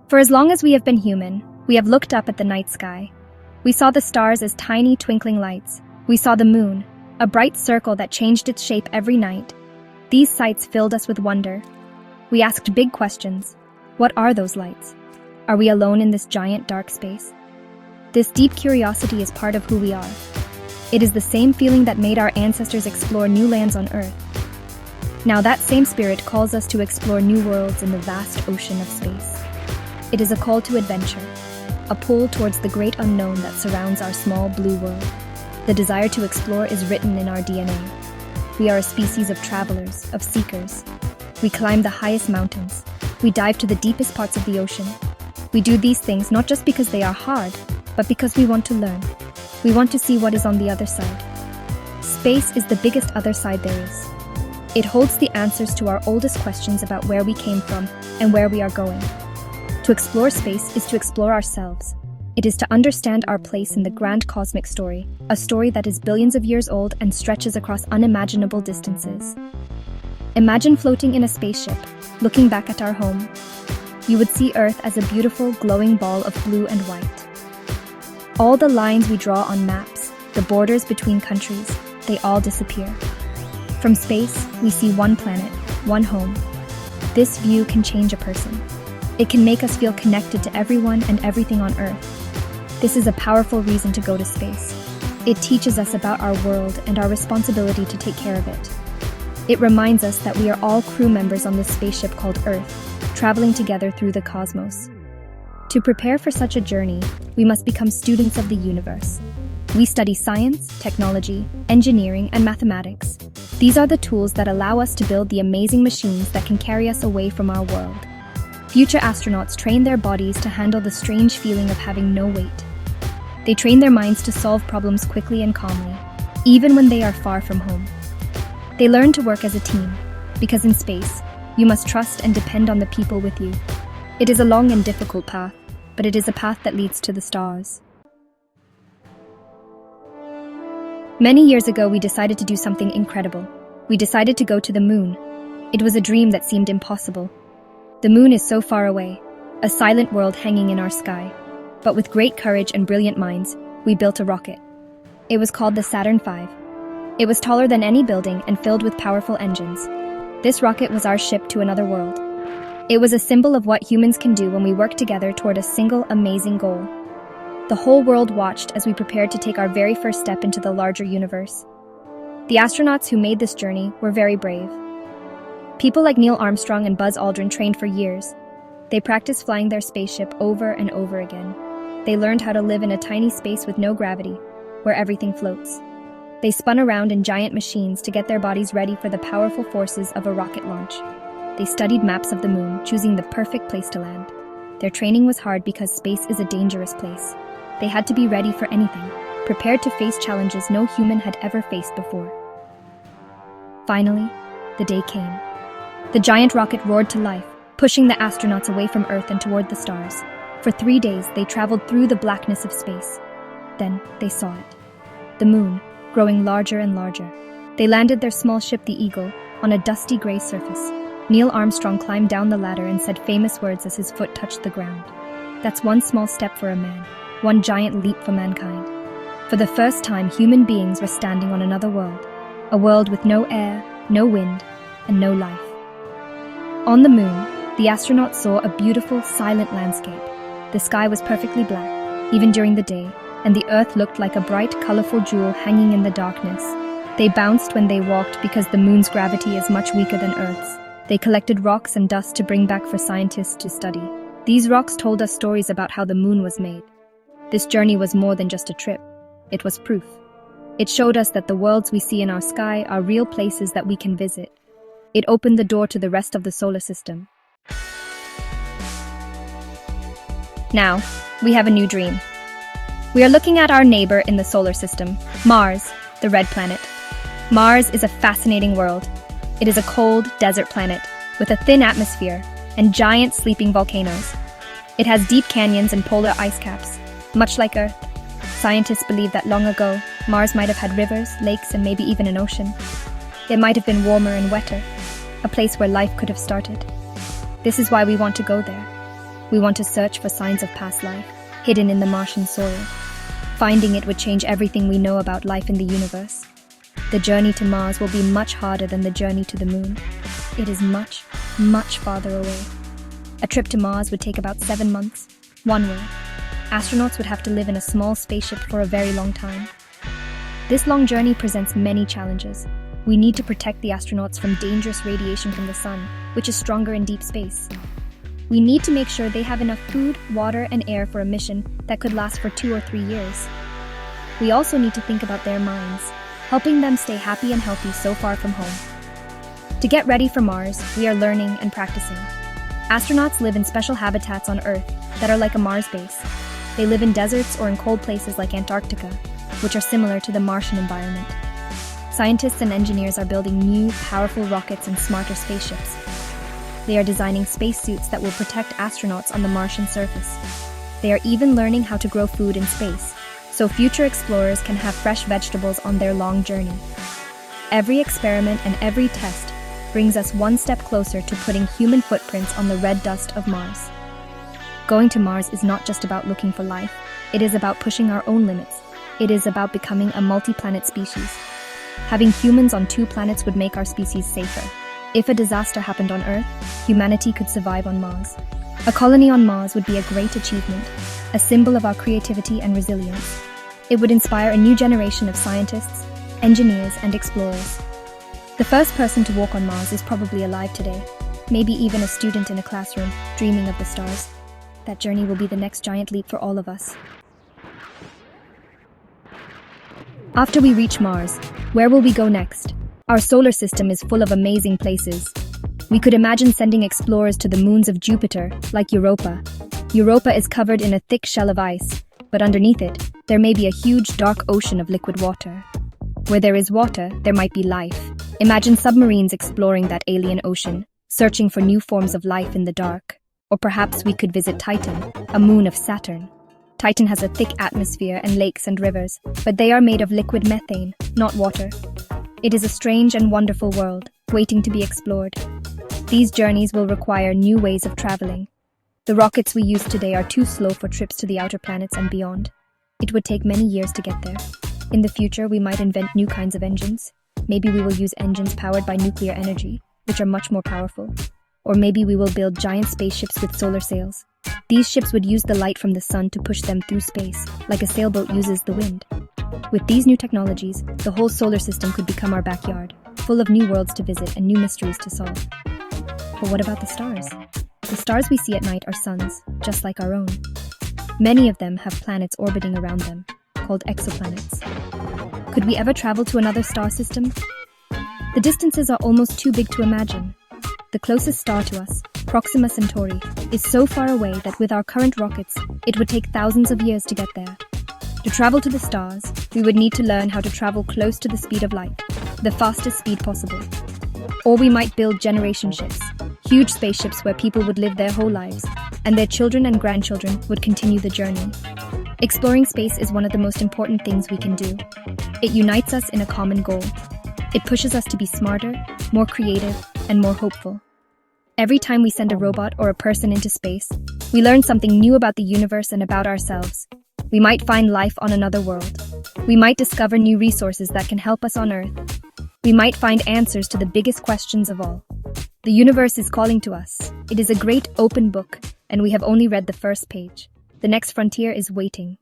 For as long as we have been human, we have looked up at the night sky. We saw the stars as tiny twinkling lights. We saw the moon, a bright circle that changed its shape every night. These sights filled us with wonder. We asked big questions. What are those lights? Are we alone in this giant dark space? This deep curiosity is part of who we are. It is the same feeling that made our ancestors explore new lands on Earth. Now that same spirit calls us to explore new worlds in the vast ocean of space. It is a call to adventure, a pull towards the great unknown that surrounds our small blue world. The desire to explore is written in our DNA. We are a species of travelers, of seekers. We climb the highest mountains. We dive to the deepest parts of the ocean. We do these things not just because they are hard, but because we want to learn. We want to see what is on the other side. Space is the biggest other side there is. It holds the answers to our oldest questions about where we came from and where we are going. To explore space is to explore ourselves. It is to understand our place in the grand cosmic story, a story that is billions of years old and stretches across unimaginable distances. Imagine floating in a spaceship, looking back at our home. You would see Earth as a beautiful, glowing ball of blue and white. All the lines we draw on maps, the borders between countries, they all disappear. From space, we see one planet, one home. This view can change a person. It can make us feel connected to everyone and everything on Earth. This is a powerful reason to go to space. It teaches us about our world and our responsibility to take care of it. It reminds us that we are all crew members on this spaceship called Earth, traveling together through the cosmos. To prepare for such a journey, we must become students of the universe. We study science, technology, engineering, and mathematics. These are the tools that allow us to build the amazing machines that can carry us away from our world. Future astronauts train their bodies to handle the strange feeling of having no weight. They train their minds to solve problems quickly and calmly, even when they are far from home. They learn to work as a team, because in space, you must trust and depend on the people with you. It is a long and difficult path, but it is a path that leads to the stars. Many years ago, we decided to do something incredible. We decided to go to the moon. It was a dream that seemed impossible. The moon is so far away, a silent world hanging in our sky. But with great courage and brilliant minds, we built a rocket. It was called the Saturn V. It was taller than any building and filled with powerful engines. This rocket was our ship to another world. It was a symbol of what humans can do when we work together toward a single amazing goal. The whole world watched as we prepared to take our very first step into the larger universe. The astronauts who made this journey were very brave. People like Neil Armstrong and Buzz Aldrin trained for years. They practiced flying their spaceship over and over again. They learned how to live in a tiny space with no gravity, where everything floats. They spun around in giant machines to get their bodies ready for the powerful forces of a rocket launch. They studied maps of the moon, choosing the perfect place to land. Their training was hard because space is a dangerous place. They had to be ready for anything, prepared to face challenges no human had ever faced before. Finally, the day came. The giant rocket roared to life, pushing the astronauts away from Earth and toward the stars. For 3 days, they traveled through the blackness of space. Then they saw it. The moon, growing larger and larger. They landed their small ship, the Eagle, on a dusty gray surface. Neil Armstrong climbed down the ladder and said famous words as his foot touched the ground. That's one small step for a man, one giant leap for mankind. For the first time, human beings were standing on another world, a world with no air, no wind, and no life. On the moon, the astronauts saw a beautiful, silent landscape. The sky was perfectly black, even during the day, and the Earth looked like a bright, colorful jewel hanging in the darkness. They bounced when they walked because the moon's gravity is much weaker than Earth's. They collected rocks and dust to bring back for scientists to study. These rocks told us stories about how the moon was made. This journey was more than just a trip. It was proof. It showed us that the worlds we see in our sky are real places that we can visit. It opened the door to the rest of the solar system. Now, we have a new dream. We are looking at our neighbor in the solar system, Mars, the red planet. Mars is a fascinating world. It is a cold, desert planet with a thin atmosphere and giant sleeping volcanoes. It has deep canyons and polar ice caps, much like Earth. Scientists believe that long ago, Mars might have had rivers, lakes, and maybe even an ocean. It might have been warmer and wetter, a place where life could have started. This is why we want to go there. We want to search for signs of past life, hidden in the Martian soil. Finding it would change everything we know about life in the universe. The journey to Mars will be much harder than the journey to the moon. It is much, much farther away. A trip to Mars would take about 7 months, one way. Astronauts would have to live in a small spaceship for a very long time. This long journey presents many challenges. We need to protect the astronauts from dangerous radiation from the sun, which is stronger in deep space. We need to make sure they have enough food, water, and air for a mission that could last for 2 or 3 years. We also need to think about their minds, helping them stay happy and healthy so far from home. To get ready for Mars, we are learning and practicing. Astronauts live in special habitats on Earth that are like a Mars base. They live in deserts or in cold places like Antarctica, which are similar to the Martian environment. Scientists and engineers are building new, powerful rockets and smarter spaceships. They are designing spacesuits that will protect astronauts on the Martian surface. They are even learning how to grow food in space, so future explorers can have fresh vegetables on their long journey. Every experiment and every test brings us one step closer to putting human footprints on the red dust of Mars. Going to Mars is not just about looking for life. It is about pushing our own limits. It is about becoming a multi-planet species. Having humans on 2 planets would make our species safer. If a disaster happened on Earth, humanity could survive on Mars. A colony on Mars would be a great achievement, a symbol of our creativity and resilience. It would inspire a new generation of scientists, engineers, and explorers. The first person to walk on Mars is probably alive today, maybe even a student in a classroom, dreaming of the stars. That journey will be the next giant leap for all of us. After we reach Mars, where will we go next? Our solar system is full of amazing places. We could imagine sending explorers to the moons of Jupiter, like Europa. Europa is covered in a thick shell of ice, but underneath it, there may be a huge dark ocean of liquid water. Where there is water, there might be life. Imagine submarines exploring that alien ocean, searching for new forms of life in the dark. Or perhaps we could visit Titan, a moon of Saturn. Titan has a thick atmosphere and lakes and rivers, but they are made of liquid methane, not water. It is a strange and wonderful world, waiting to be explored. These journeys will require new ways of traveling. The rockets we use today are too slow for trips to the outer planets and beyond. It would take many years to get there. In the future, we might invent new kinds of engines. Maybe we will use engines powered by nuclear energy, which are much more powerful. Or maybe we will build giant spaceships with solar sails. These ships would use the light from the sun to push them through space, like a sailboat uses the wind. With these new technologies, the whole solar system could become our backyard, full of new worlds to visit and new mysteries to solve. But what about the stars? The stars we see at night are suns, just like our own. Many of them have planets orbiting around them, called exoplanets. Could we ever travel to another star system? The distances are almost too big to imagine. The closest star to us, Proxima Centauri, is so far away that with our current rockets, it would take thousands of years to get there. To travel to the stars, we would need to learn how to travel close to the speed of light, the fastest speed possible. Or we might build generation ships, huge spaceships where people would live their whole lives, and their children and grandchildren would continue the journey. Exploring space is one of the most important things we can do. It unites us in a common goal. It pushes us to be smarter, more creative, and more hopeful. Every time we send a robot or a person into space, we learn something new about the universe and about ourselves. We might find life on another world. We might discover new resources that can help us on Earth. We might find answers to the biggest questions of all. The universe is calling to us. It is a great open book, and we have only read the first page. The next frontier is waiting.